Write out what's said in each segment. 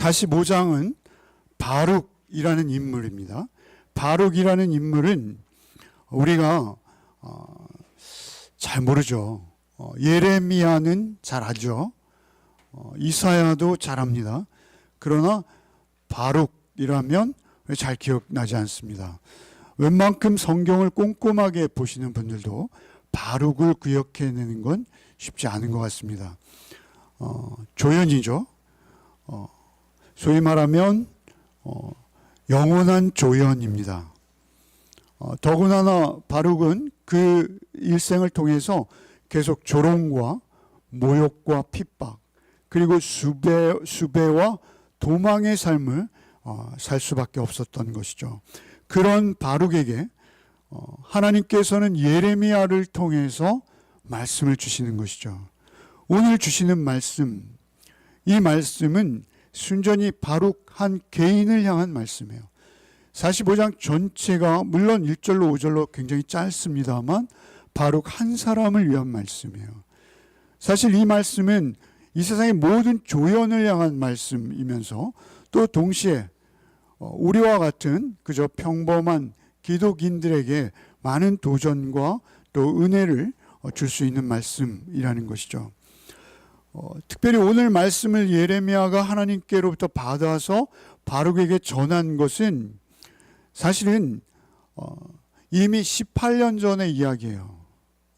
45장은 바룩이라는 인물입니다. 바룩이라는 인물은 우리가 잘 모르죠. 예레미야는 잘 알죠. 이사야도 잘 압니다. 그러나 바룩이라면 잘 기억나지 않습니다. 웬만큼 성경을 꼼꼼하게 보시는 분들도 바룩을 기억해내는 건 쉽지 않은 것 같습니다. 조연이죠. 소위 말하면 영원한 조연입니다. 더군다나 바룩은 그 일생을 통해서 계속 조롱과 모욕과 핍박 그리고 수배와 도망의 삶을 살 수밖에 없었던 것이죠. 그런 바룩에게 하나님께서는 예레미야를 통해서 말씀을 주시는 것이죠. 오늘 주시는 말씀, 이 말씀은 순전히 바룩 한 개인을 향한 말씀이에요. 45장 전체가 물론 1절로 5절로 굉장히 짧습니다만 바룩 한 사람을 위한 말씀이에요. 사실 이 말씀은 이 세상의 모든 조연을 향한 말씀이면서 또 동시에 우리와 같은 그저 평범한 기독인들에게 많은 도전과 또 은혜를 줄 수 있는 말씀이라는 것이죠. 특별히 오늘 말씀을 예레미야가 하나님께로부터 받아서 바룩에게 전한 것은 사실은 이미 18년 전의 이야기예요.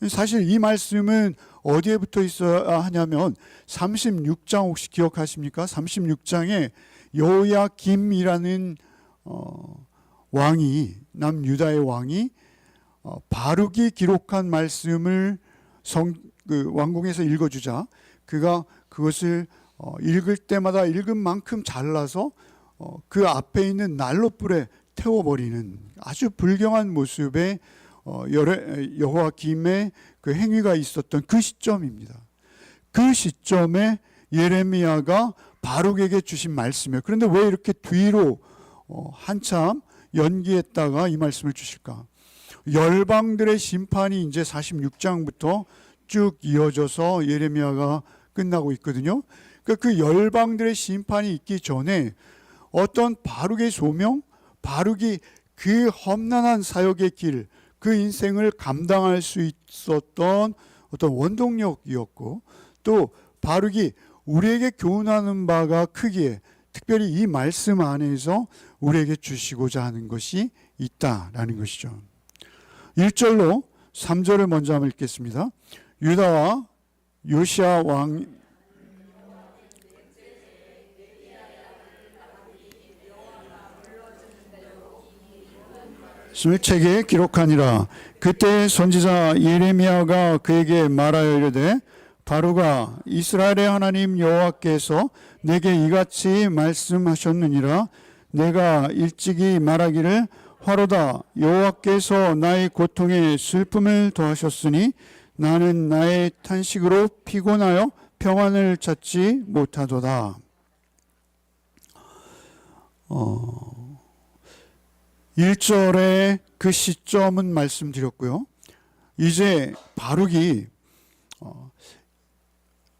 사실 이 말씀은 어디에 붙어 있어야 하냐면 36장 혹시 기억하십니까? 36장에 여호야김이라는 왕이 남유다의 왕이 바룩이 기록한 말씀을 왕궁에서 읽어주자 그가 그것을 읽을 때마다 읽은 만큼 잘라서 그 앞에 있는 난로불에 태워버리는 아주 불경한 모습의 여호야김의 그 행위가 있었던 그 시점입니다. 그 시점에 예레미야가 바룩에게 주신 말씀이에요. 그런데 왜 이렇게 뒤로 한참 연기했다가 이 말씀을 주실까? 열방들의 심판이 이제 46장부터 쭉 이어져서 예레미야가 끝나고 있거든요. 그러니까 그 열방들의 심판이 있기 전에 어떤 바룩의 소명, 바룩이 그 험난한 사역의 길, 그 인생을 감당할 수 있었던 어떤 원동력이었고 또 바룩이 우리에게 교훈하는 바가 크기에 특별히 이 말씀 안에서 우리에게 주시고자 하는 것이 있다라는 것이죠. 1절로 3절을 먼저 한번 읽겠습니다. 유다와 요시야 왕 책에 기록하니라. 그때 선지자 예레미야가 그에게 말하여 이르되 바룩아 이스라엘의 하나님 여호와께서 내게 이같이 말씀하셨느니라. 내가 일찍이 말하기를 화로다 여호와께서 나의 고통에 슬픔을 더하셨으니 나는 나의 탄식으로 피곤하여 평안을 찾지 못하도다. 1절의 그 시점은 말씀드렸고요. 이제 바룩이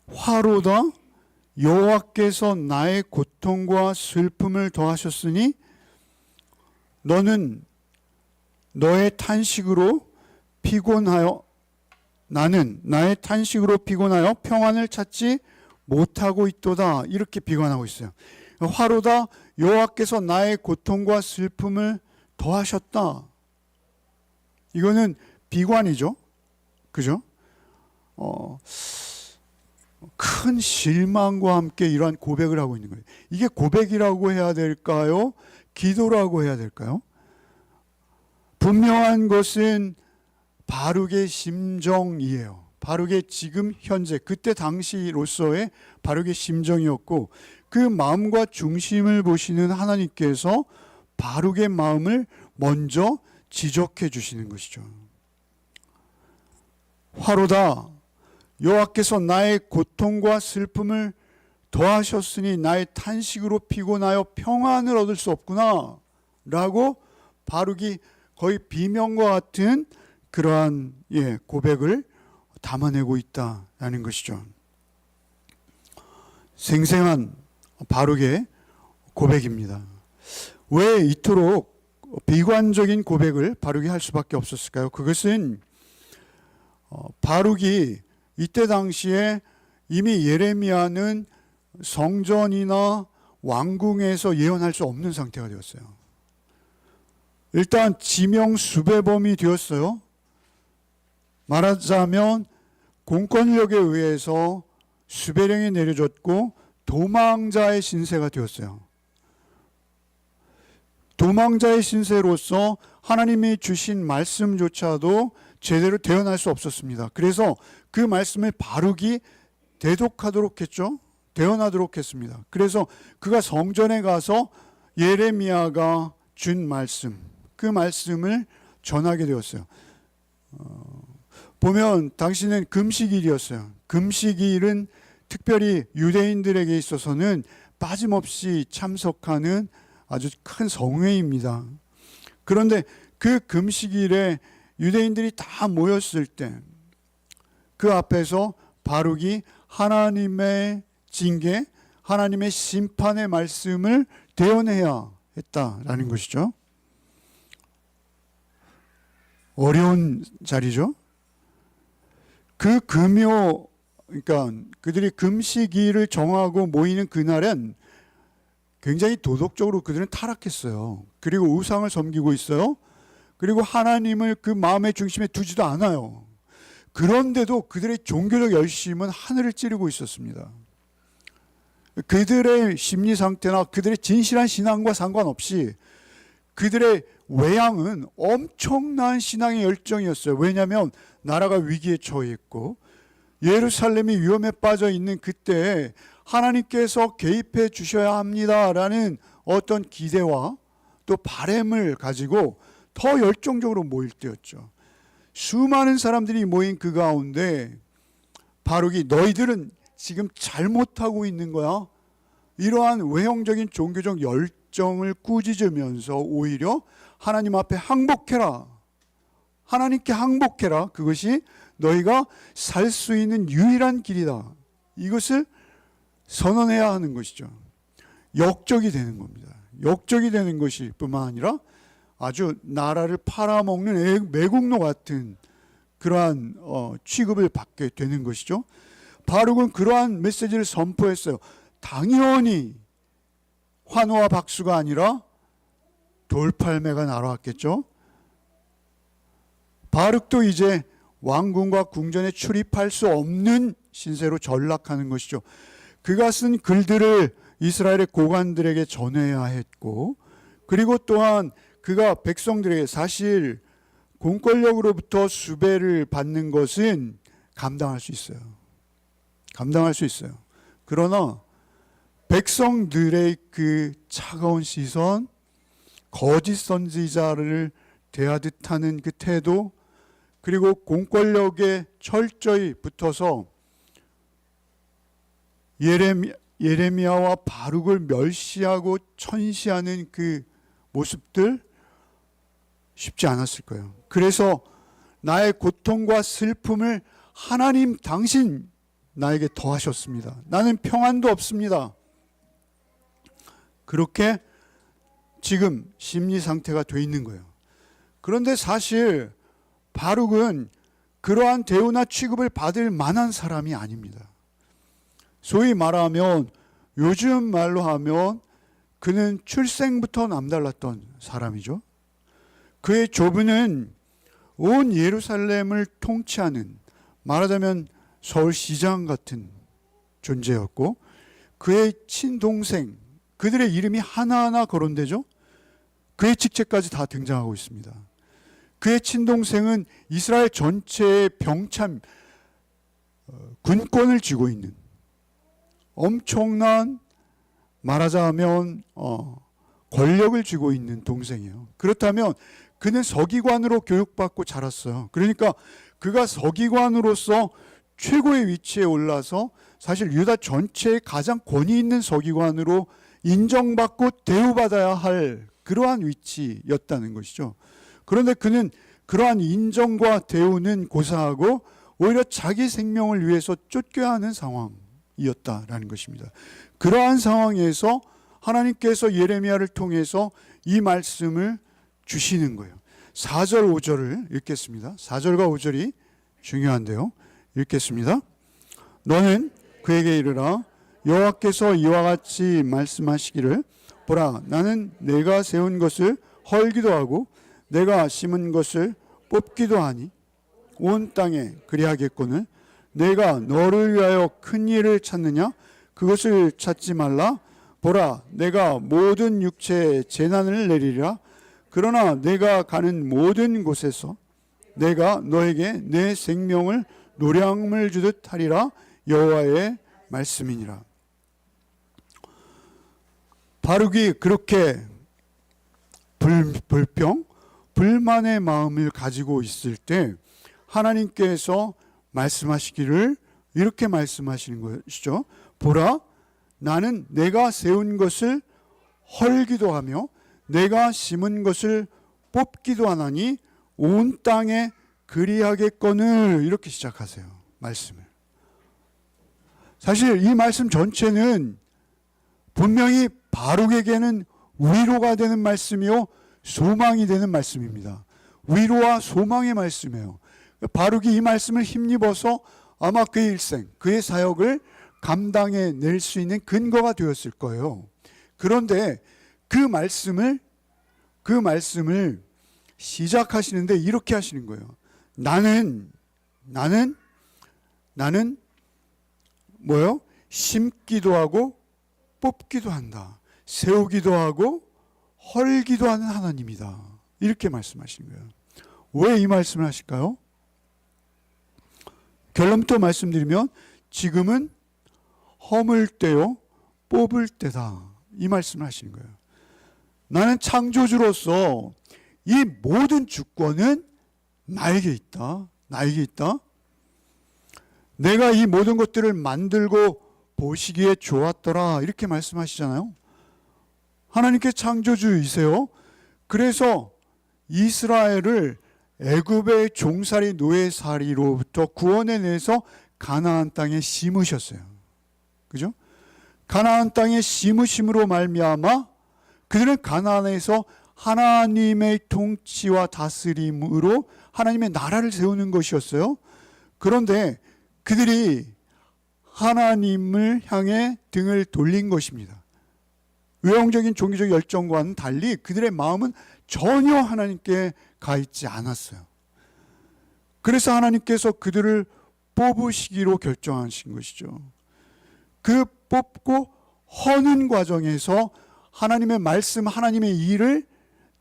화로다 여호와께서 나의 고통과 슬픔을 더하셨으니 너는 너의 탄식으로 피곤하여 나는 나의 탄식으로 피곤하여 평안을 찾지 못하고 있도다. 이렇게 비관하고 있어요. 화로다 여호와께서 나의 고통과 슬픔을 더하셨다. 이거는 비관이죠. 그죠? 큰 실망과 함께 이러한 고백을 하고 있는 거예요. 이게 고백이라고 해야 될까요? 기도라고 해야 될까요? 분명한 것은 바룩의 심정이에요. 바룩의 지금 현재 그때 당시로서의 바룩의 심정이었고 그 마음과 중심을 보시는 하나님께서 바룩의 마음을 먼저 지적해 주시는 것이죠. 화로다 여호와께서 나의 고통과 슬픔을 더하셨으니 나의 탄식으로 피곤하여 평안을 얻을 수 없구나 라고 바룩이 거의 비명과 같은 그러한 고백을 담아내고 있다라는 것이죠. 생생한 바룩의 고백입니다. 왜 이토록 비관적인 고백을 바룩이 할 수밖에 없었을까요? 그것은 바룩이 이때 당시에 이미 예레미야는 성전이나 왕궁에서 예언할 수 없는 상태가 되었어요. 일단 지명 수배범이 되었어요. 말하자면 공권력에 의해서 수배령이 내려졌고 도망자의 신세가 되었어요. 도망자의 신세로서 하나님이 주신 말씀조차도 제대로 대언할 수 없었습니다. 그래서 그 말씀을 바룩이 대독하도록 했죠. 대언하도록 했습니다. 그래서 그가 성전에 가서 예레미야가 준 말씀, 그 말씀을 전하게 되었어요. 보면 당시는 금식일이었어요. 금식일은 특별히 유대인들에게 있어서는 빠짐없이 참석하는 아주 큰 성회입니다. 그런데 그 금식일에 유대인들이 다 모였을 때 그 앞에서 바룩이 하나님의 징계, 하나님의 심판의 말씀을 대언해야 했다라는 것이죠. 어려운 자리죠. 그 금요, 그러니까 그들이 금식일을 정하고 모이는 그날은 굉장히 도덕적으로 그들은 타락했어요. 그리고 우상을 섬기고 있어요. 그리고 하나님을 그 마음의 중심에 두지도 않아요. 그런데도 그들의 종교적 열심은 하늘을 찌르고 있었습니다. 그들의 심리 상태나 그들의 진실한 신앙과 상관없이 그들의 외양은 엄청난 신앙의 열정이었어요. 왜냐하면 나라가 위기에 처해 있고 예루살렘이 위험에 빠져 있는 그때에 하나님께서 개입해 주셔야 합니다라는 어떤 기대와 또 바램을 가지고 더 열정적으로 모일 때였죠. 수많은 사람들이 모인 그 가운데 바룩이 너희들은 지금 잘못하고 있는 거야. 이러한 외형적인 종교적 열정을 꾸짖으면서 오히려 하나님 앞에 항복해라. 하나님께 항복해라. 그것이 너희가 살 수 있는 유일한 길이다. 이것을 선언해야 하는 것이죠. 역적이 되는 겁니다. 역적이 되는 것이 뿐만 아니라 아주 나라를 팔아먹는 매국노 같은 그러한 취급을 받게 되는 것이죠. 바룩은 그러한 메시지를 선포했어요. 당연히 환호와 박수가 아니라 돌팔매가 날아왔겠죠. 바룩도 이제 왕궁과 궁전에 출입할 수 없는 신세로 전락하는 것이죠. 그가 쓴 글들을 이스라엘의 고관들에게 전해야 했고, 그리고 또한 그가 백성들에게 사실 공권력으로부터 수배를 받는 것은 감당할 수 있어요. 감당할 수 있어요. 그러나 백성들의 그 차가운 시선, 거짓 선지자를 대하듯 하는 그 태도, 그리고 공권력에 철저히 붙어서 예레미야와 바룩을 멸시하고 천시하는 그 모습들 쉽지 않았을 거예요. 그래서 나의 고통과 슬픔을 하나님 당신 나에게 더하셨습니다. 나는 평안도 없습니다. 그렇게 지금 심리 상태가 돼 있는 거예요. 그런데 사실 바룩은 그러한 대우나 취급을 받을 만한 사람이 아닙니다. 소위 말하면 요즘 말로 하면 그는 출생부터 남달랐던 사람이죠. 그의 조부는 온 예루살렘을 통치하는, 말하자면 서울시장 같은 존재였고, 그의 친동생, 그들의 이름이 하나하나 거론되죠. 그의 직책까지 다 등장하고 있습니다. 그의 친동생은 이스라엘 전체의 병참 군권을 쥐고 있는 엄청난, 말하자면 권력을 쥐고 있는 동생이에요. 그렇다면 그는 서기관으로 교육받고 자랐어요. 그러니까 그가 서기관으로서 최고의 위치에 올라서 사실 유다 전체의 가장 권위 있는 서기관으로 인정받고 대우받아야 할 그러한 위치였다는 것이죠. 그런데 그는 그러한 인정과 대우는 고사하고 오히려 자기 생명을 위해서 쫓겨야 하는 상황이었다라는 것입니다. 그러한 상황에서 하나님께서 예레미야를 통해서 이 말씀을 주시는 거예요. 4절 5절을 읽겠습니다. 4절과 5절이 중요한데요. 읽겠습니다. 너는 그에게 이르라 여호와께서 이와 같이 말씀하시기를 보라 나는 내가 세운 것을 헐기도 하고 내가 심은 것을 뽑기도 하니 온 땅에 그리하겠거늘 내가 너를 위하여 큰 일을 찾느냐 그것을 찾지 말라 보라 내가 모든 육체에 재난을 내리리라 그러나 내가 가는 모든 곳에서 내가 너에게 내 생명을 노량물 주듯 하리라 여호와의 말씀이니라. 바룩이 그렇게 불평, 불만의 마음을 가지고 있을 때 하나님께서 말씀하시기를 이렇게 말씀하시는 것이죠. 보라, 나는 내가 세운 것을 헐기도 하며 내가 심은 것을 뽑기도 하나니 온 땅에 그리하겠거늘 이렇게 시작하세요. 말씀을. 사실 이 말씀 전체는 분명히 바룩에게는 위로가 되는 말씀이요 소망이 되는 말씀입니다. 위로와 소망의 말씀이에요. 바룩이 이 말씀을 힘입어서 아마 그의 일생, 그의 사역을 감당해 낼 수 있는 근거가 되었을 거예요. 그런데 그 말씀을 시작하시는데 이렇게 하시는 거예요. 나는 뭐요? 심기도 하고 뽑기도 한다. 세우기도 하고 헐기도 하는 하나님이다. 이렇게 말씀하시는 거예요. 왜 이 말씀을 하실까요? 결론부터 말씀드리면 지금은 허물 때요 뽑을 때다. 이 말씀을 하시는 거예요. 나는 창조주로서 이 모든 주권은 나에게 있다. 나에게 있다. 내가 이 모든 것들을 만들고 보시기에 좋았더라. 이렇게 말씀하시잖아요. 하나님께 창조주이세요. 그래서 이스라엘을 애굽의 종살이 노예살이로부터 구원해내서 가나안 땅에 심으셨어요. 그죠? 가나안 땅에 심으심으로 말미암아 그들은 가나안에서 하나님의 통치와 다스림으로 하나님의 나라를 세우는 것이었어요. 그런데 그들이 하나님을 향해 등을 돌린 것입니다. 외형적인 종교적 열정과는 달리 그들의 마음은 전혀 하나님께 가 있지 않았어요. 그래서 하나님께서 그들을 뽑으시기로 결정하신 것이죠. 그 뽑고 허는 과정에서 하나님의 말씀, 하나님의 일을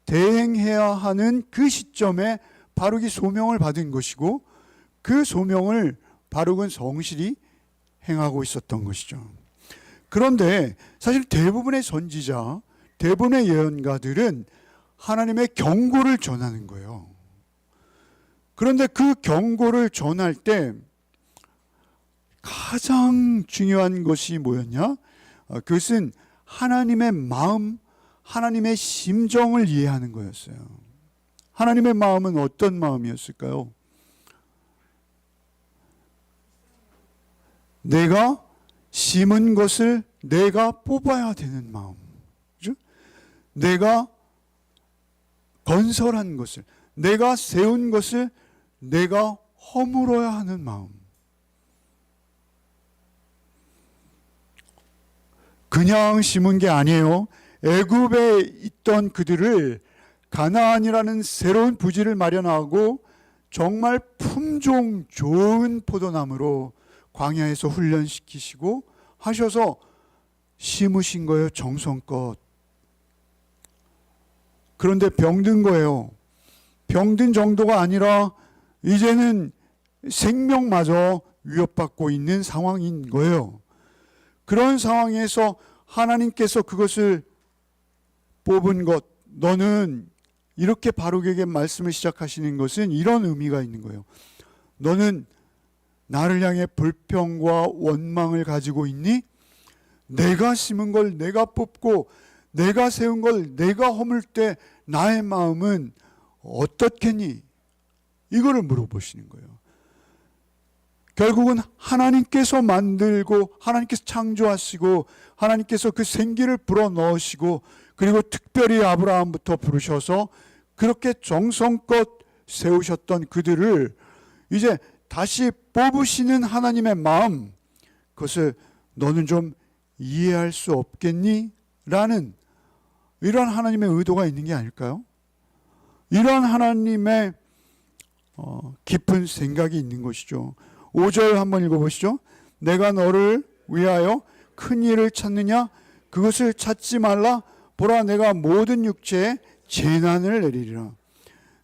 대행해야 하는 그 시점에 바룩이 소명을 받은 것이고 그 소명을 바룩은 성실히 행하고 있었던 것이죠. 그런데 사실 대부분의 선지자, 대부분의 예언가들은 하나님의 경고를 전하는 거예요. 그런데 그 경고를 전할 때 가장 중요한 것이 뭐였냐? 그것은 하나님의 마음, 하나님의 심정을 이해하는 거였어요. 하나님의 마음은 어떤 마음이었을까요? 내가 심은 것을 내가 뽑아야 되는 마음. 그죠? 내가 건설한 것을, 내가 세운 것을 내가 허물어야 하는 마음. 그냥 심은 게 아니에요. 애굽에 있던 그들을 가나안이라는 새로운 부지를 마련하고 정말 품종 좋은 포도나무로 광야에서 훈련시키시고 하셔서 심으신 거예요. 정성껏. 그런데 병든 거예요. 병든 정도가 아니라 이제는 생명마저 위협받고 있는 상황인 거예요. 그런 상황에서 하나님께서 그것을 뽑은 것, 너는 이렇게 바룩에게 말씀을 시작하시는 것은 이런 의미가 있는 거예요. 너는 나를 향해 불평과 원망을 가지고 있니? 내가 심은 걸 내가 뽑고 내가 세운 걸 내가 허물 때 나의 마음은 어떻겠니? 이거를 물어보시는 거예요. 결국은 하나님께서 만들고 하나님께서 창조하시고 하나님께서 그 생기를 불어넣으시고 그리고 특별히 아브라함부터 부르셔서 그렇게 정성껏 세우셨던 그들을 이제 다시 뽑으시는 하나님의 마음, 그것을 너는 좀 이해할 수 없겠니? 라는 이러한 하나님의 의도가 있는 게 아닐까요? 이러한 하나님의 깊은 생각이 있는 것이죠. 5절 한번 읽어보시죠. 내가 너를 위하여 큰 일을 찾느냐? 그것을 찾지 말라. 보라, 내가 모든 육체에 재난을 내리리라.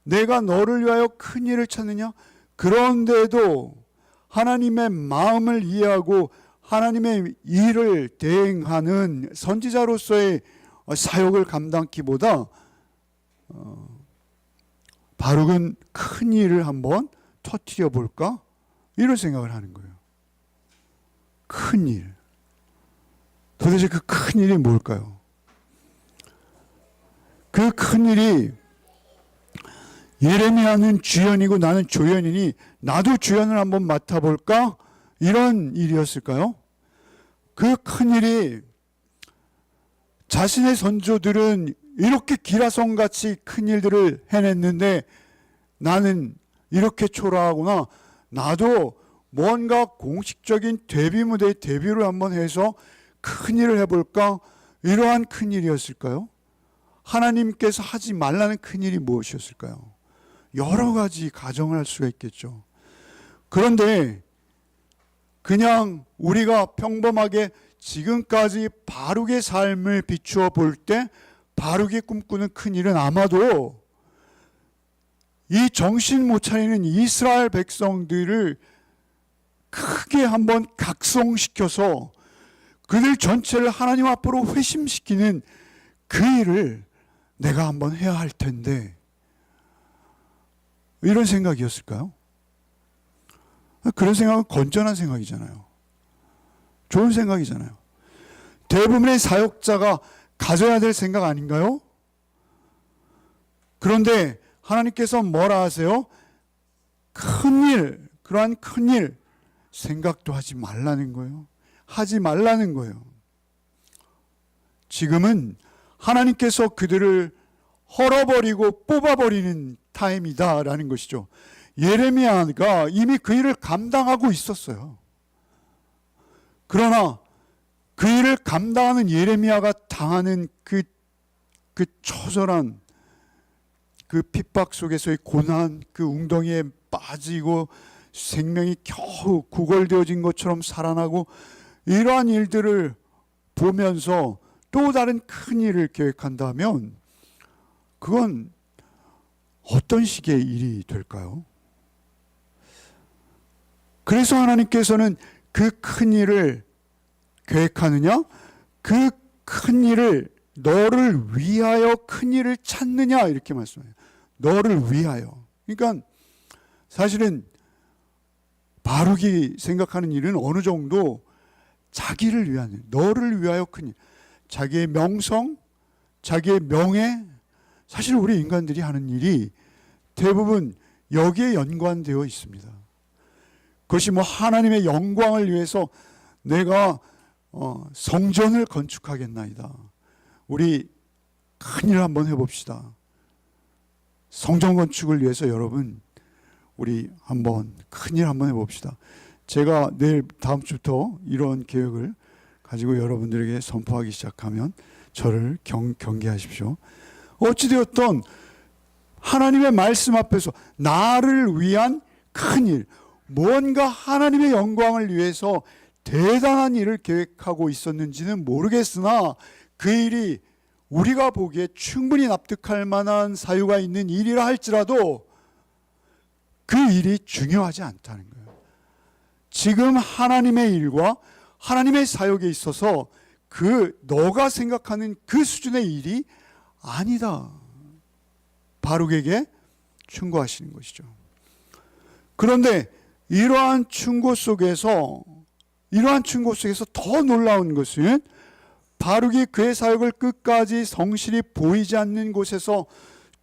내가 너를 위하여 큰 일을 찾느냐? 그런데도 하나님의 마음을 이해하고 하나님의 일을 대행하는 선지자로서의 사역을 감당기보다 바룩은 큰 일을 한번 터뜨려 볼까? 이런 생각을 하는 거예요. 큰 일. 도대체 그 큰 일이 뭘까요? 그 큰 일이 예레미야는 주연이고 나는 조연이니 나도 주연을 한번 맡아볼까? 이런 일이었을까요? 그 큰 일이 자신의 선조들은 이렇게 기라성같이 큰 일들을 해냈는데 나는 이렇게 초라하구나. 나도 뭔가 공식적인 데뷔 무대에 데뷔를 한번 해서 큰 일을 해볼까? 이러한 큰 일이었을까요? 하나님께서 하지 말라는 큰 일이 무엇이었을까요? 여러 가지 가정을 할 수가 있겠죠. 그런데 그냥 우리가 평범하게 지금까지 바룩의 삶을 비추어 볼 때 바룩이 꿈꾸는 큰 일은 아마도 이 정신 못 차리는 이스라엘 백성들을 크게 한번 각성시켜서 그들 전체를 하나님 앞으로 회심시키는 그 일을 내가 한번 해야 할 텐데 이런 생각이었을까요? 그런 생각은 건전한 생각이잖아요. 좋은 생각이잖아요. 대부분의 사역자가 가져야 될 생각 아닌가요? 그런데 하나님께서 뭐라 하세요? 큰일, 그러한 큰일 생각도 하지 말라는 거예요. 하지 말라는 거예요. 지금은 하나님께서 그들을 헐어버리고 뽑아버리는 타임이다라는 것이죠. 예레미야가 이미 그 일을 감당하고 있었어요. 그러나 그 일을 감당하는 예레미야가 당하는 그 처절한 그 핍박 속에서의 고난, 그 웅덩이에 빠지고 생명이 겨우 구걸되어진 것처럼 살아나고 이러한 일들을 보면서 또 다른 큰 일을 계획한다면 그건 어떤 식의 일이 될까요? 그래서 하나님께서는 그 큰 일을 계획하느냐? 그 큰 일을 너를 위하여 큰 일을 찾느냐? 이렇게 말씀해요. 너를 위하여. 그러니까 사실은 바룩이 생각하는 일은 어느 정도 자기를 위한 일, 너를 위하여 큰 일, 자기의 명성, 자기의 명예, 사실 우리 인간들이 하는 일이 대부분 여기에 연관되어 있습니다. 그것이 뭐 하나님의 영광을 위해서 내가 성전을 건축하겠나이다. 우리 큰일 한번 해봅시다. 성전 건축을 위해서 여러분 우리 한번 큰일 한번 해봅시다. 제가 내일 다음 주부터 이런 계획을 가지고 여러분들에게 선포하기 시작하면 저를 경계하십시오. 어찌되었든 하나님의 말씀 앞에서 나를 위한 큰일, 뭔가 하나님의 영광을 위해서 대단한 일을 계획하고 있었는지는 모르겠으나 그 일이 우리가 보기에 충분히 납득할 만한 사유가 있는 일이라 할지라도 그 일이 중요하지 않다는 거예요. 지금 하나님의 일과 하나님의 사역에 있어서 너가 생각하는 그 수준의 일이 아니다. 바룩에게 충고하시는 것이죠. 그런데 이러한 충고 속에서 더 놀라운 것은 바룩이 그의 사역을 끝까지 성실히 보이지 않는 곳에서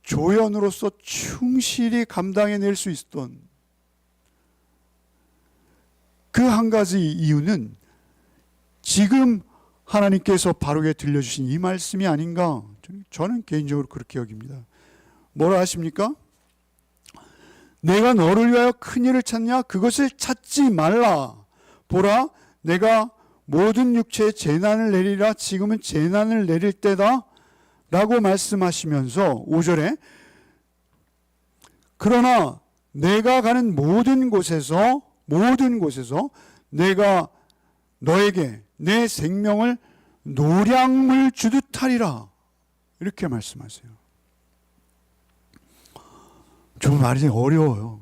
조연으로서 충실히 감당해낼 수 있었던 그 한 가지 이유는 지금 하나님께서 바룩에게 들려주신 이 말씀이 아닌가, 저는 개인적으로 그렇게 여깁니다. 뭐라 하십니까? 내가 너를 위하여 큰 일을 찾냐? 그것을 찾지 말라. 보라, 내가 모든 육체에 재난을 내리라. 지금은 재난을 내릴 때다 라고 말씀하시면서 5절에 그러나 내가 가는 모든 곳에서 내가 너에게 내 생명을 노량물 주듯 하리라, 이렇게 말씀하세요. 좀 말이 어려워요.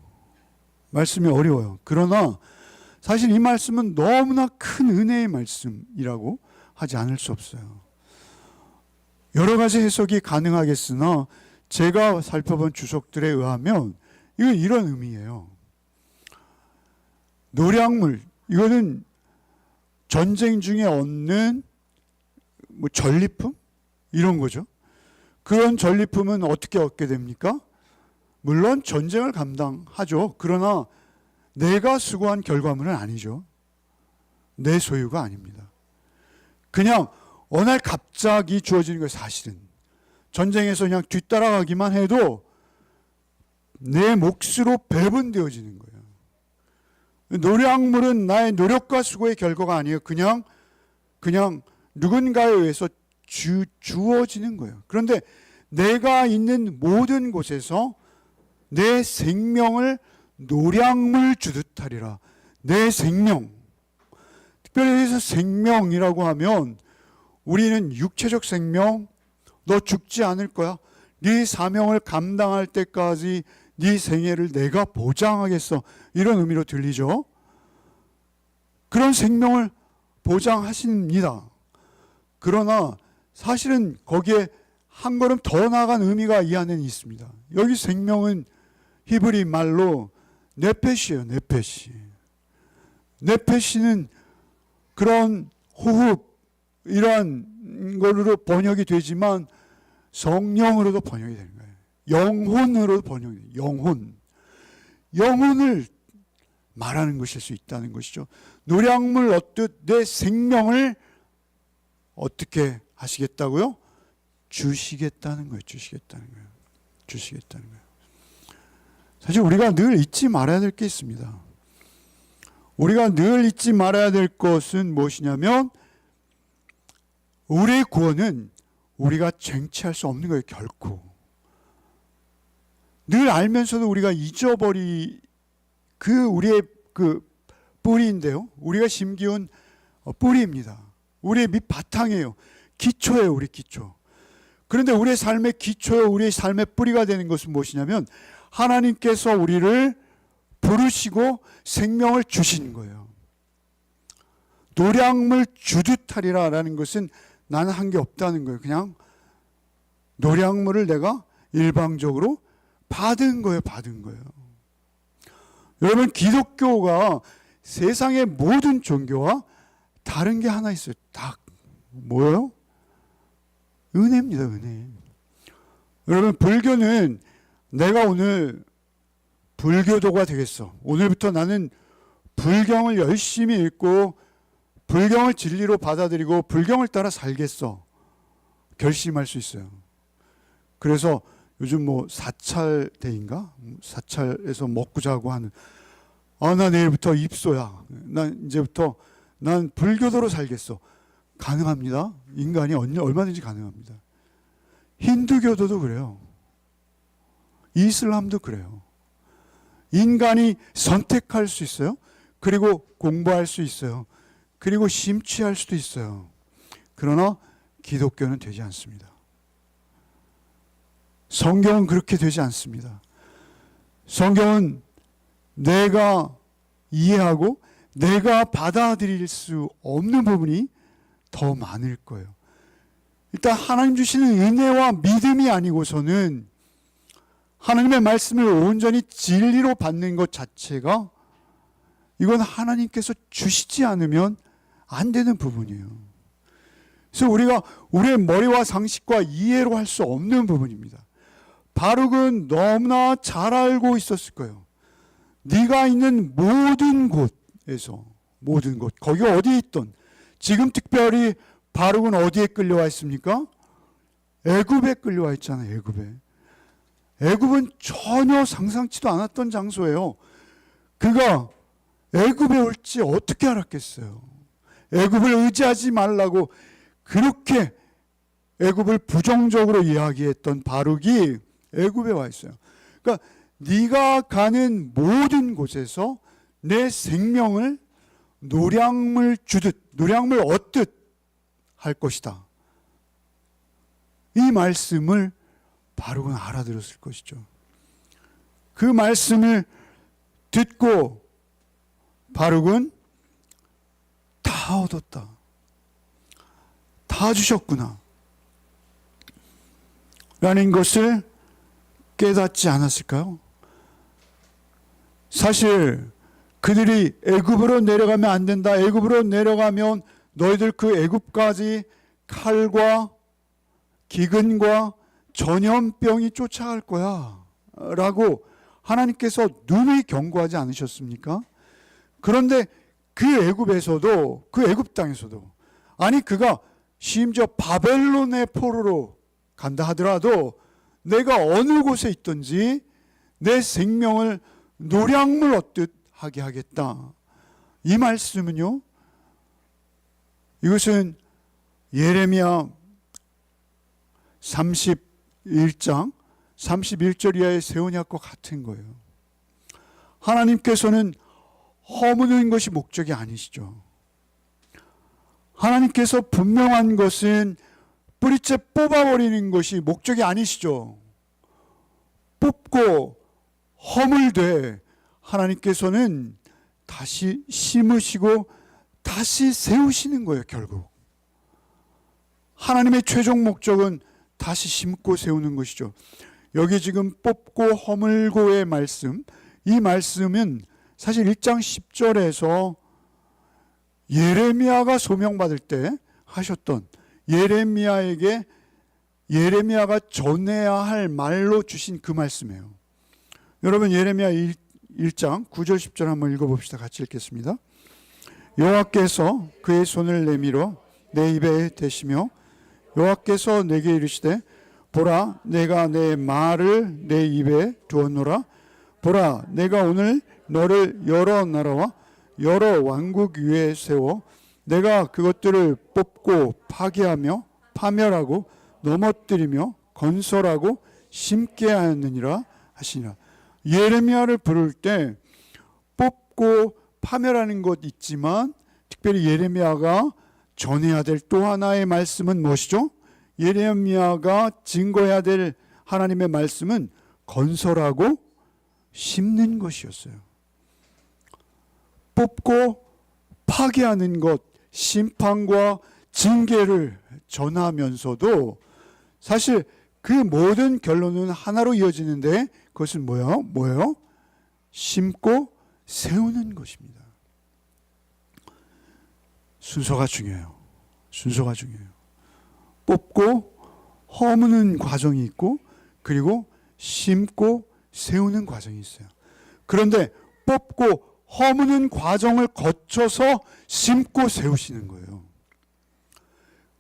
말씀이 어려워요. 그러나 사실 이 말씀은 너무나 큰 은혜의 말씀이라고 하지 않을 수 없어요. 여러 가지 해석이 가능하겠으나 제가 살펴본 주석들에 의하면 이건 이런 의미예요. 노량물, 이거는 전쟁 중에 얻는 뭐 전리품? 이런 거죠. 그런 전리품은 어떻게 얻게 됩니까? 물론 전쟁을 감당하죠. 그러나 내가 수고한 결과물은 아니죠. 내 소유가 아닙니다. 그냥 어느 날 갑자기 주어지는 거예요. 사실은 전쟁에서 그냥 뒤따라가기만 해도 내 몫으로 배분되어지는 거예요. 노량물은 나의 노력과 수고의 결과가 아니에요. 그냥 누군가에 의해서 주어지는 거예요. 그런데 내가 있는 모든 곳에서 내 생명을 노량물 주듯 하리라. 내 생명, 특별히 여기서 생명이라고 하면 우리는 육체적 생명, 너 죽지 않을 거야, 네 사명을 감당할 때까지 네 생애를 내가 보장하겠어, 이런 의미로 들리죠. 그런 생명을 보장하십니다. 그러나 사실은 거기에 한 걸음 더 나아간 의미가 이 안에는 있습니다. 여기 생명은 히브리 말로 네페시예요. 네페시는 그런 호흡, 이러한 걸로 번역이 되지만 성령으로도 번역이 되는 거예요. 영혼으로 번역이 돼요. 영혼을 말하는 것일 수 있다는 것이죠. 노량물 얻듯 내 생명을 어떻게 하시겠다고요? 주시겠다는 거예요. 사실 우리가 늘 잊지 말아야 될 게 있습니다. 우리가 늘 잊지 말아야 될 것은 무엇이냐면 우리의 구원은 우리가 쟁취할 수 없는 거예요. 결코. 늘 알면서도 우리가 잊어버리 우리의 뿌리인데요. 우리가 심기운 뿌리입니다. 우리의 밑바탕이에요. 기초예요. 우리 기초. 그런데 우리의 삶의 기초요, 우리의 삶의 뿌리가 되는 것은 무엇이냐면 하나님께서 우리를 부르시고 생명을 주신 거예요. 노량물 주듯 하리라 라는 것은 나는 한 게 없다는 거예요. 그냥 노량물을 내가 일방적으로 받은 거예요. 여러분, 기독교가 세상의 모든 종교와 다른 게 하나 있어요. 딱 뭐예요? 은혜입니다. 은혜. 여러분, 불교는 내가 오늘 불교도가 되겠어, 오늘부터 나는 불경을 열심히 읽고 불경을 진리로 받아들이고 불경을 따라 살겠어, 결심할 수 있어요. 그래서 요즘 뭐 사찰대인가? 사찰에서 먹고 자고 하는, 나 내일부터 입소야, 난 이제부터 난 불교도로 살겠어. 가능합니다. 인간이 얼마든지 가능합니다. 힌두교도도 그래요. 이슬람도 그래요. 인간이 선택할 수 있어요. 그리고 공부할 수 있어요. 그리고 심취할 수도 있어요. 그러나 기독교는 되지 않습니다. 성경은 그렇게 되지 않습니다. 성경은 내가 이해하고 내가 받아들일 수 없는 부분이 더 많을 거예요. 일단 하나님 주시는 은혜와 믿음이 아니고서는 하나님의 말씀을 온전히 진리로 받는 것 자체가, 이건 하나님께서 주시지 않으면 안 되는 부분이에요. 그래서 우리가 우리의 머리와 상식과 이해로 할 수 없는 부분입니다. 바룩은 너무나 잘 알고 있었을 거예요. 네가 있는 모든 곳에서 모든 곳, 거기 어디에 있던, 지금 특별히 바룩은 어디에 끌려와 있습니까? 애굽에 끌려와 있잖아요. 애굽에. 애굽은 전혀 상상치도 않았던 장소예요. 그가 애굽에 올지 어떻게 알았겠어요? 애굽을 의지하지 말라고 그렇게 애굽을 부정적으로 이야기했던 바룩이 애굽에 와 있어요. 그러니까 네가 가는 모든 곳에서 내 생명을 노량물 주듯, 노량물 얻듯 할 것이다. 이 말씀을 바룩은 알아들었을 것이죠. 그 말씀을 듣고 바룩은 다 얻었다, 다 주셨구나 라는 것을 깨닫지 않았을까요? 사실 그들이 애굽으로 내려가면 안 된다, 애굽으로 내려가면 너희들 그 애굽까지 칼과 기근과 전염병이 쫓아갈 거야 라고 하나님께서 누누이 경고하지 않으셨습니까? 그런데 그 애굽에서도, 그 애굽 땅에서도, 아니 그가 심지어 바벨론의 포로로 간다 하더라도 내가 어느 곳에 있든지 내 생명을 노량물 얻듯 하게 하겠다. 이 말씀은요, 이것은 예레미야 31장 31절 이하의 세언약과 같은 거예요. 하나님께서는 허무는 것이 목적이 아니시죠. 하나님께서 분명한 것은 뿌리째 뽑아버리는 것이 목적이 아니시죠. 뽑고 허물되 하나님께서는 다시 심으시고 다시 세우시는 거예요. 결국 하나님의 최종 목적은 다시 심고 세우는 것이죠. 여기 지금 뽑고 허물고의 말씀, 이 말씀은 사실 1장 10절에서 예레미야가 소명받을 때 하셨던, 예레미야에게 예레미야가 전해야 할 말로 주신 그 말씀이에요. 여러분 예레미야 1장 9절 10절 한번 읽어봅시다. 같이 읽겠습니다. 여호와께서 그의 손을 내밀어 내 입에 대시며 여호와께서 내게 이르시되 보라 내가 내 말을 내 입에 두었노라. 보라 내가 오늘 너를 여러 나라와 여러 왕국 위에 세워 내가 그것들을 뽑고 파괴하며 파멸하고 넘어뜨리며 건설하고 심게 하였느니라 하시니라. 예레미야를 부를 때 뽑고 파멸하는 것 있지만 특별히 예레미야가 전해야 될 또 하나의 말씀은 무엇이죠? 예레미야가 증거해야 될 하나님의 말씀은 건설하고 심는 것이었어요. 뽑고 파괴하는 것, 심판과 징계를 전하면서도 사실 그 모든 결론은 하나로 이어지는데 그것은 뭐예요? 심고 세우는 것입니다. 순서가 중요해요. 순서가 중요해요. 뽑고 허무는 과정이 있고 그리고 심고 세우는 과정이 있어요. 그런데 뽑고 허무는 과정을 거쳐서 심고 세우시는 거예요.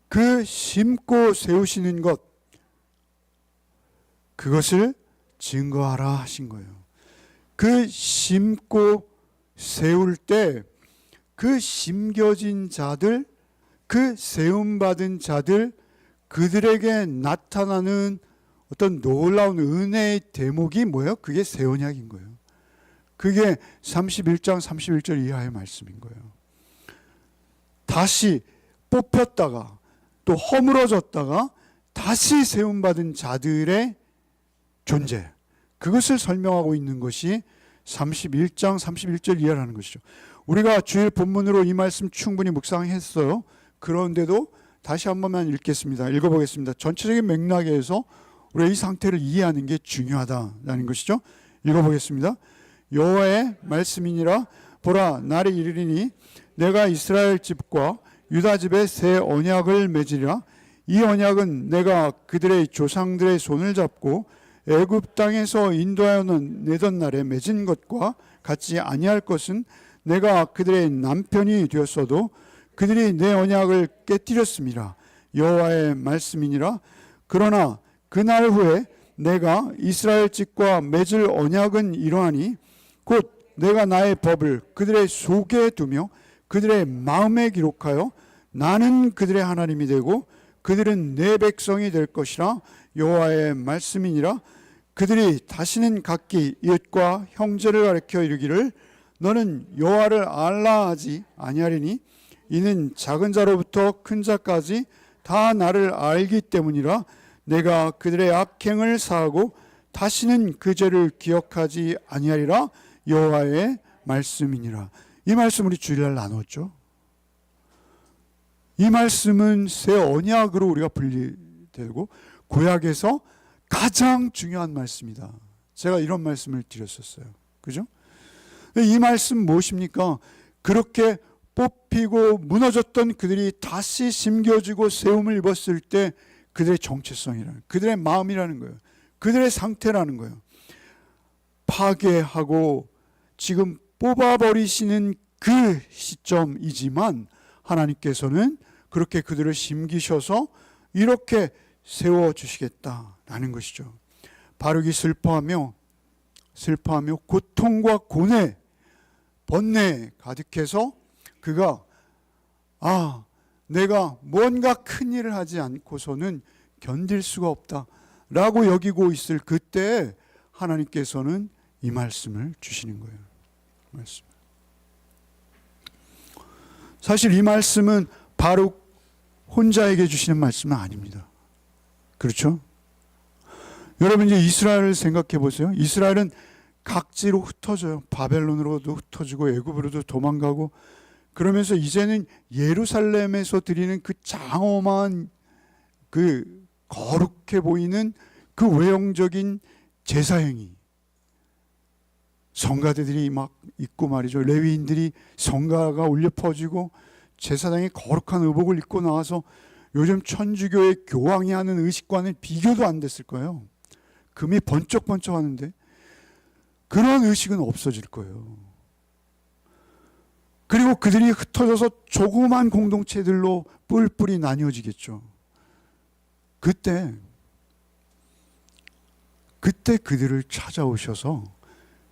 그 심고 세우시는 것, 그것을 증거하라 하신 거예요. 그 심고 세울 때 그 심겨진 자들, 그 세움받은 자들, 그들에게 나타나는 어떤 놀라운 은혜의 대목이 뭐예요? 그게 새 언약인 거예요. 그게 31장 31절 이하의 말씀인 거예요. 다시 뽑혔다가 또 허물어졌다가 다시 세움받은 자들의 존재, 그것을 설명하고 있는 것이 31장 31절 이하라는 것이죠. 우리가 주일 본문으로 이 말씀 충분히 묵상했어요. 그런데도 다시 한 번만 읽겠습니다. 읽어보겠습니다. 전체적인 맥락에서 우리가 이 상태를 이해하는 게 중요하다는 것이죠. 읽어보겠습니다. 여호와의 말씀이니라. 보라 날이 이르리니 내가 이스라엘 집과 유다 집에 새 언약을 맺으리라. 이 언약은 내가 그들의 조상들의 손을 잡고 애굽 땅에서 인도하여 내던 날에 맺은 것과 같지 아니할 것은 내가 그들의 남편이 되었어도 그들이 내 언약을 깨뜨렸음이라. 여호와의 말씀이니라. 그러나 그날 후에 내가 이스라엘 집과 맺을 언약은 이러하니 곧 내가 나의 법을 그들의 속에 두며 그들의 마음에 기록하여 나는 그들의 하나님이 되고 그들은 내 백성이 될 것이라. 여호와의 말씀이니라. 그들이 다시는 각기 이웃과 형제를 가리켜 이르기를 너는 여호와를 알라 하지 아니하리니 이는 작은 자로부터 큰 자까지 다 나를 알기 때문이라. 내가 그들의 악행을 사하고 다시는 그 죄를 기억하지 아니하리라. 여호와의 말씀이니라. 이 말씀 우리 주일날 나눴죠. 이 말씀은 새 언약으로 우리가 분리되고 구약에서 가장 중요한 말씀이다. 제가 이런 말씀을 드렸었어요. 그죠? 이 말씀 무엇입니까? 그렇게 뽑히고 무너졌던 그들이 다시 심겨지고 세움을 입었을 때 그들의 정체성이라는, 그들의 마음이라는 거예요. 그들의 상태라는 거예요. 파괴하고 지금 뽑아버리시는 그 시점이지만 하나님께서는 그렇게 그들을 심기셔서 이렇게 세워주시겠다라는 것이죠. 바룩이 슬퍼하며 고통과 고뇌, 번뇌 가득해서 그가 내가 뭔가 큰 일을 하지 않고서는 견딜 수가 없다라고 여기고 있을 그때 하나님께서는 이 말씀을 주시는 거예요. 말씀. 사실 이 말씀은 바룩 혼자에게 주시는 말씀은 아닙니다. 그렇죠? 여러분 이제 이스라엘을 생각해 보세요. 이스라엘은 각지로 흩어져요. 바벨론으로도 흩어지고 애굽으로도 도망가고 그러면서 이제는 예루살렘에서 드리는 그 장엄한 그 거룩해 보이는 그 외형적인 제사행위, 성가대들이 막 있고 말이죠. 레위인들이 성가가 울려 퍼지고 제사장이 거룩한 의복을 입고 나와서 요즘 천주교의 교황이 하는 의식과는 비교도 안 됐을 거예요. 금이 번쩍번쩍 하는데 그런 의식은 없어질 거예요. 그리고 그들이 흩어져서 조그만 공동체들로 뿔뿔이 나뉘어지겠죠. 그때 그들을 찾아오셔서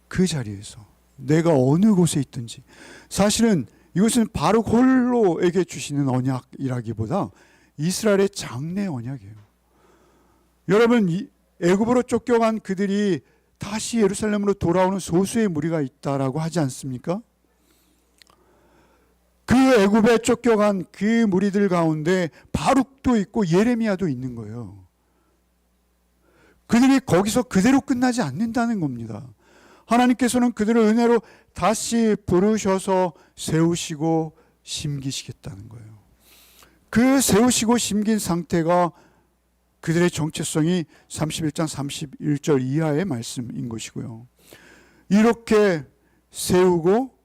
그 자리에서 내가 어느 곳에 있든지, 사실은 이것은 바룩 홀로에게 주시는 언약이라기보다 이스라엘의 장래 언약이에요. 여러분, 애굽으로 쫓겨간 그들이 다시 예루살렘으로 돌아오는 소수의 무리가 있다라고 하지 않습니까? 그 애굽에 쫓겨간 그 무리들 가운데 바룩도 있고 예레미야도 있는 거예요. 그들이 거기서 그대로 끝나지 않는다는 겁니다. 하나님께서는 그들을 은혜로 다시 부르셔서 세우시고 심기시겠다는 거예요. 그 세우시고 심긴 상태가 그들의 정체성이 31장 31절 이하의 말씀인 것이고요. 이렇게 세우고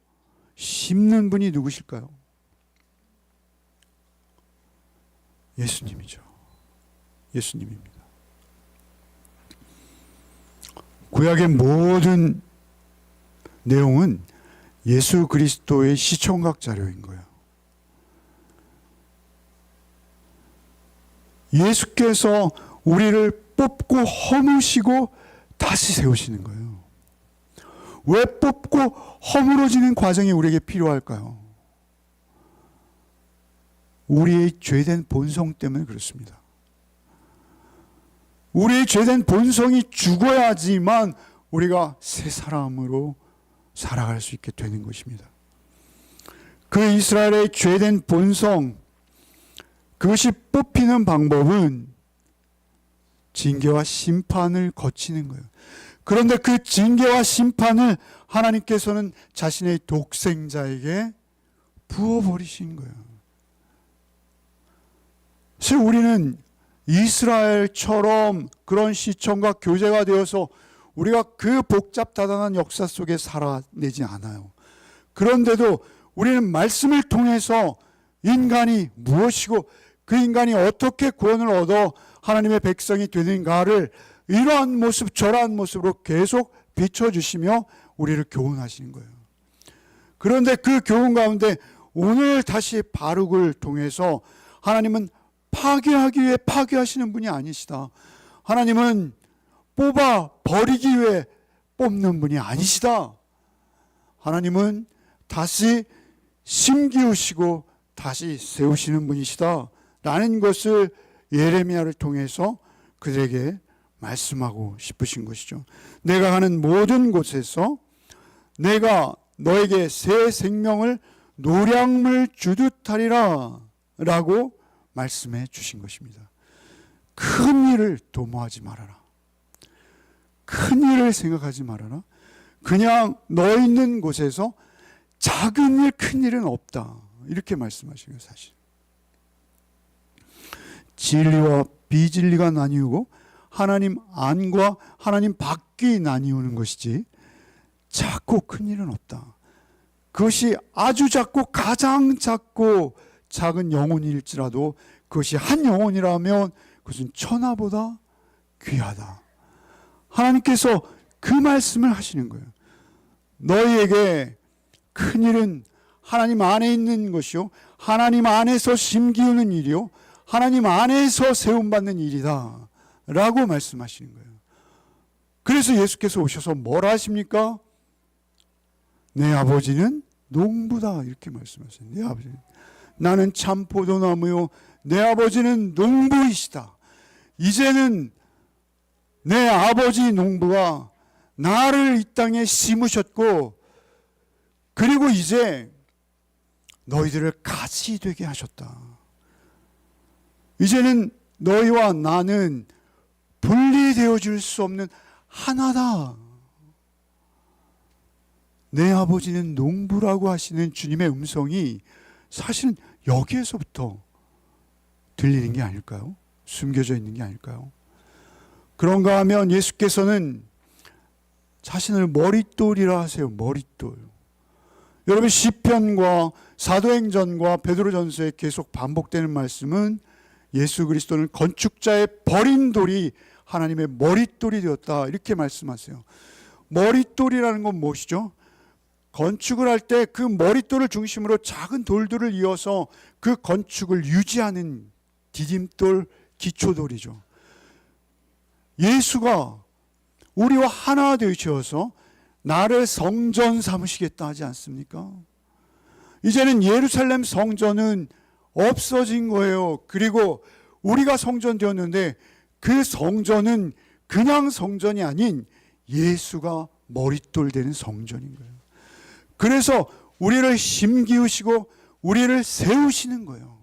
심는 분이 누구실까요? 예수님이죠. 예수님입니다. 구약의 모든 내용은 예수 그리스도의 시청각 자료인 거예요. 예수께서 우리를 뽑고 허무시고 다시 세우시는 거예요. 왜 뽑고 허물어지는 과정이 우리에게 필요할까요? 우리의 죄된 본성 때문에 그렇습니다. 우리의 죄된 본성이 죽어야지만 우리가 새 사람으로 살아갈 수 있게 되는 것입니다. 그 이스라엘의 죄된 본성, 그것이 뽑히는 방법은 징계와 심판을 거치는 거예요. 그런데 그 징계와 심판을 하나님께서는 자신의 독생자에게 부어버리신 거예요. 사실 우리는 이스라엘처럼 그런 시청과 교제가 되어서 우리가 그 복잡다단한 역사 속에 살아내지 않아요. 그런데도 우리는 말씀을 통해서 인간이 무엇이고 그 인간이 어떻게 구원을 얻어 하나님의 백성이 되는가를 이러한 모습 저러한 모습으로 계속 비춰주시며 우리를 교훈하시는 거예요. 그런데 그 교훈 가운데 오늘 다시 바룩을 통해서 하나님은 파괴하기 위해 파괴하시는 분이 아니시다. 하나님은 뽑아 버리기 위해 뽑는 분이 아니시다. 하나님은 다시 심기우시고 다시 세우시는 분이시다 라는 것을 예레미야를 통해서 그들에게 말씀하고 싶으신 것이죠. 내가 가는 모든 곳에서 내가 너에게 새 생명을 노량물 주듯 하리라 라고 말씀해 주신 것입니다. 큰 일을 도모하지 말아라. 큰 일을 생각하지 말아라. 그냥 너 있는 곳에서 작은 일, 큰 일은 없다. 이렇게 말씀하시는 거예요, 사실. 진리와 비진리가 나뉘고 하나님 안과 하나님 밖이 나뉘는 것이지 작고 큰 일은 없다. 그것이 아주 작고 가장 작고 작은 영혼일지라도 그것이 한 영혼이라면 그것은 천하보다 귀하다. 하나님께서 그 말씀을 하시는 거예요. 너희에게 큰 일은 하나님 안에 있는 것이요, 하나님 안에서 심기우는 일이요, 하나님 안에서 세움받는 일이다 라고 말씀하시는 거예요. 그래서 예수께서 오셔서 뭐라 하십니까? 내 아버지는 농부다 이렇게 말씀하세요. 내 아버지는, 나는 참 포도나무요 내 아버지는 농부이시다. 이제는 내 아버지 농부가 나를 이 땅에 심으셨고, 그리고 이제 너희들을 같이 되게 하셨다. 이제는 너희와 나는 분리되어 줄 수 없는 하나다. 내 아버지는 농부라고 하시는 주님의 음성이 사실은 여기에서부터 들리는 게 아닐까요? 숨겨져 있는 게 아닐까요? 그런가 하면 예수께서는 자신을 머릿돌이라 하세요. 머릿돌. 여러분, 시편과 사도행전과 베드로전서에 계속 반복되는 말씀은 예수 그리스도는 건축자의 버린 돌이 하나님의 머릿돌이 되었다 이렇게 말씀하세요. 머릿돌이라는 건 무엇이죠? 건축을 할 때 그 머릿돌을 중심으로 작은 돌들을 이어서 그 건축을 유지하는 디딤돌, 기초돌이죠. 예수가 우리와 하나 되셔서 나를 성전 삼으시겠다 하지 않습니까? 이제는 예루살렘 성전은 없어진 거예요. 그리고 우리가 성전 되었는데 그 성전은 그냥 성전이 아닌 예수가 머릿돌 되는 성전인 거예요. 그래서 우리를 심기우시고 우리를 세우시는 거예요.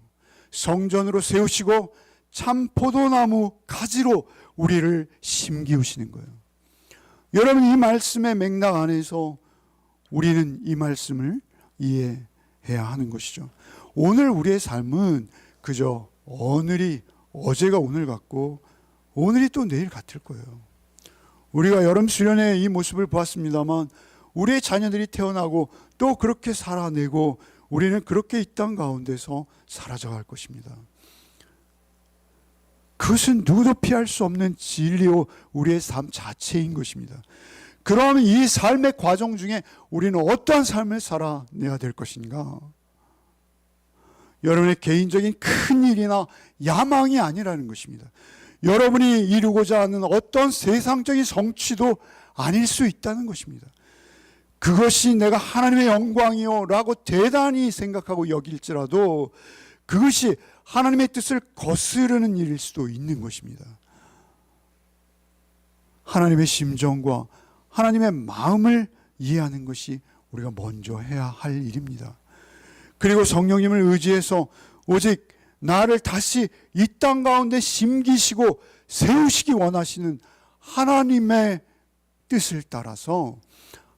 성전으로 세우시고 참 포도나무 가지로 우리를 심기우시는 거예요. 여러분, 이 말씀의 맥락 안에서 우리는 이 말씀을 이해해야 하는 것이죠. 오늘 우리의 삶은 그저 오늘이 어제가 오늘 같고 오늘이 또 내일 같을 거예요. 우리가 여름 수련회 이 모습을 보았습니다만 우리의 자녀들이 태어나고 또 그렇게 살아내고 우리는 그렇게 이 땅 가운데서 사라져갈 것입니다. 그것은 누구도 피할 수 없는 진리요 우리의 삶 자체인 것입니다. 그러면 이 삶의 과정 중에 우리는 어떠한 삶을 살아내야 될 것인가? 여러분의 개인적인 큰 일이나 야망이 아니라는 것입니다. 여러분이 이루고자 하는 어떤 세상적인 성취도 아닐 수 있다는 것입니다. 그것이 내가 하나님의 영광이요 라고 대단히 생각하고 여길지라도 그것이 하나님의 뜻을 거스르는 일일 수도 있는 것입니다. 하나님의 심정과 하나님의 마음을 이해하는 것이 우리가 먼저 해야 할 일입니다. 그리고 성령님을 의지해서 오직 나를 다시 이 땅 가운데 심기시고 세우시기 원하시는 하나님의 뜻을 따라서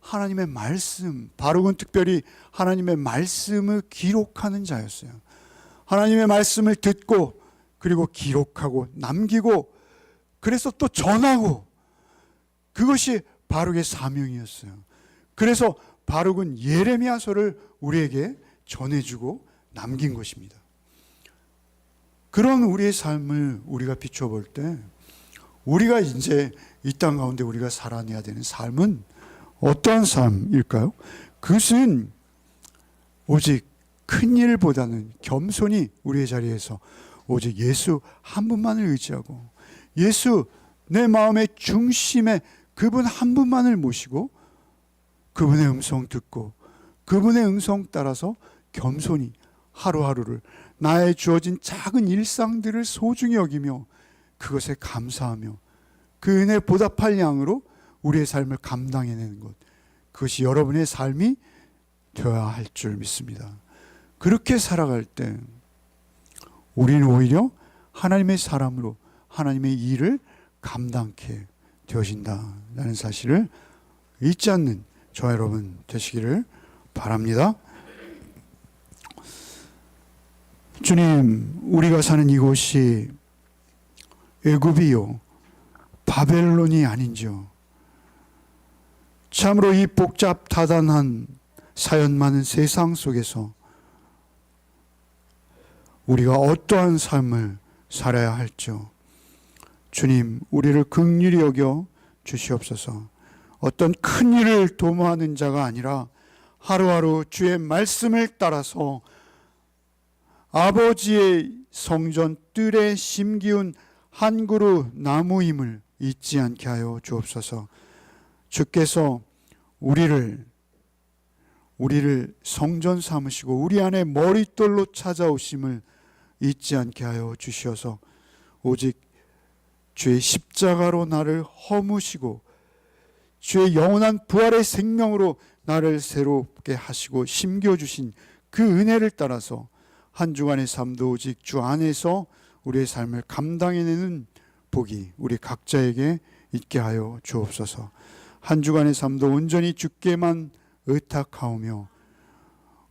하나님의 말씀, 바룩은 특별히 하나님의 말씀을 기록하는 자였어요. 하나님의 말씀을 듣고 그리고 기록하고 남기고 그래서 또 전하고, 그것이 바룩의 사명이었어요. 그래서 바룩은 예레미야서를 우리에게 전해주고 남긴 것입니다. 그런 우리의 삶을 우리가 비춰볼 때 우리가 이제 이 땅 가운데 우리가 살아내야 되는 삶은 어떠한 삶일까요? 그것은 오직 큰 일보다는 겸손히 우리의 자리에서 오직 예수 한 분만을 의지하고 예수 내 마음의 중심에 그분 한 분만을 모시고 그분의 음성 듣고 그분의 음성 따라서 겸손히 하루하루를 나의 주어진 작은 일상들을 소중히 여기며 그것에 감사하며 그 은혜에 보답할 양으로 우리의 삶을 감당해내는 것, 그것이 여러분의 삶이 되어야 할 줄 믿습니다. 그렇게 살아갈 때 우리는 오히려 하나님의 사람으로 하나님의 일을 감당케 되어진다라는 사실을 잊지 않는 저와 여러분 되시기를 바랍니다. 주님, 우리가 사는 이곳이 애굽이요 바벨론이 아닌지요. 참으로 이 복잡다단한 사연 많은 세상 속에서 우리가 어떠한 삶을 살아야 할지요. 주님, 우리를 긍휼히 여겨 주시옵소서. 어떤 큰 일을 도모하는 자가 아니라 하루하루 주의 말씀을 따라서 아버지의 성전 뜰에 심기운 한 그루 나무임을 잊지 않게 하여 주옵소서. 주께서 우리를 성전 삼으시고 우리 안에 머릿돌로 찾아오심을 잊지 않게 하여 주시어서 오직 주의 십자가로 나를 허무시고 주의 영원한 부활의 생명으로 나를 새롭게 하시고 심겨주신 그 은혜를 따라서 한 주간의 삶도 오직 주 안에서 우리의 삶을 감당해내는 복이 우리 각자에게 있게 하여 주옵소서. 한 주간의 삶도 온전히 주께만 의탁하오며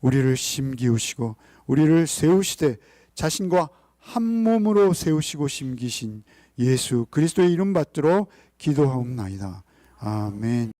우리를 심기우시고 우리를 세우시되 자신과 한 몸으로 세우시고 심기신 예수 그리스도의 이름 받들어 기도하옵나이다. 아멘.